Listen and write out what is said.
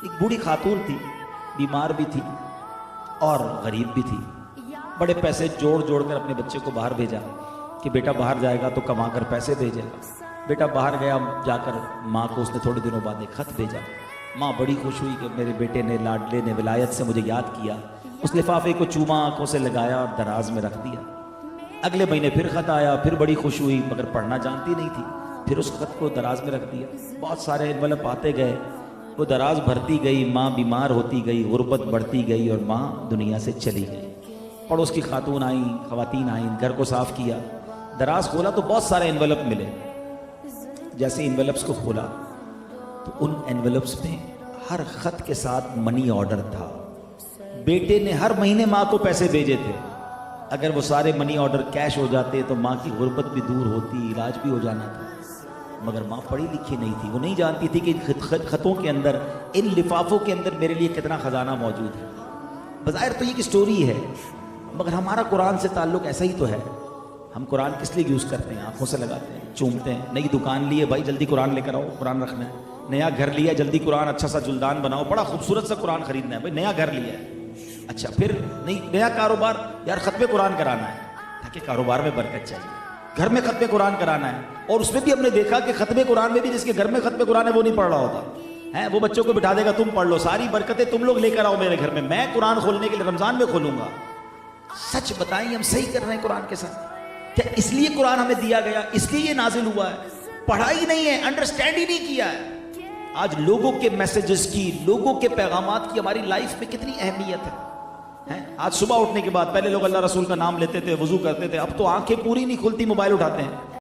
एक बूढ़ी खातून थी, बीमार भी थी और गरीब भी थी। बड़े पैसे जोड़ जोड़ कर अपने बच्चे को बाहर भेजा कि बेटा बाहर जाएगा तो कमा कर पैसे भेजेगा। बेटा बाहर गया, जाकर माँ को उसने थोड़े दिनों बाद एक खत भेजा। माँ बड़ी खुश हुई कि मेरे बेटे ने, लाडले ने विलायत से मुझे याद किया। उस लिफाफे को चूमा, आंखों से लगाया और दराज में रख दिया। अगले महीने फिर खत आया, फिर बड़ी खुश हुई, मगर पढ़ना जानती नहीं थी। फिर उस खत को दराज में रख दिया। बहुत सारे एनवलप आते गए, वो दराज भरती गई। माँ बीमार होती गई, गुर्बत बढ़ती गई और माँ दुनिया से चली गई। पड़ोस की खातून आई, खवातीन आई, घर को साफ किया। दराज खोला तो बहुत सारे एनवलप मिले। जैसे एनवलप्स को खोला तो उन एनवलप्स में हर खत के साथ मनी ऑर्डर था। बेटे ने हर महीने माँ को पैसे भेजे थे। अगर वो सारे मनी ऑर्डर कैश हो जाते तो माँ की गुर्बत भी दूर होती, इलाज भी हो जाना था। मगर माँ पढ़ी लिखी नहीं थी, वो नहीं जानती थी कि खतों के अंदर, इन लिफाफों के अंदर मेरे लिए कितना खजाना मौजूद है। बज़ाहिर तो ये एक स्टोरी है, मगर हमारा कुरान से ताल्लुक़ ऐसा ही तो है। हम कुरान किस लिए यूज़ करते हैं? आंखों से लगाते हैं, चूमते हैं। नई दुकान ली है भाई, जल्दी कुरान लेकर आओ, कुरान रखना है। नया घर लिया, जल्दी कुरान, अच्छा सा जुलदान बनाओ, बड़ा खूबसूरत सा कुरान खरीदना है भाई, नया घर लिया है। अच्छा, फिर नहीं, नया कारोबार, यार खत्म कुरान कराना है ताकि कारोबार में बरकत चाहिए। घर में खत्म कुरान कराना है, और उसमें भी हमने देखा कि खत्म कुरान में भी जिसके घर में खत्म कुरान है वो नहीं पढ़ रहा होता है। वो बच्चों को बिठा देगा, तुम पढ़ लो, सारी बरकतें तुम लोग लेकर आओ मेरे घर में, मैं कुरान खोलने के लिए रमजान में खोलूंगा। सच बताइए, हम सही कर रहे हैं कुरान के साथ? क्या इसलिए कुरान हमें दिया गया, इसलिए ये नाजिल हुआ है? पढ़ा ही नहीं है, अंडरस्टैंड ही नहीं किया है। आज लोगों के मैसेजेस की, लोगों के पैगामात की हमारी लाइफ में कितनी अहमियत है। आज सुबह उठने के बाद पहले लोग अल्लाह रसूल का नाम लेते थे, वजू करते थे, अब तो आंखें पूरी नहीं खुलती, मोबाइल उठाते हैं।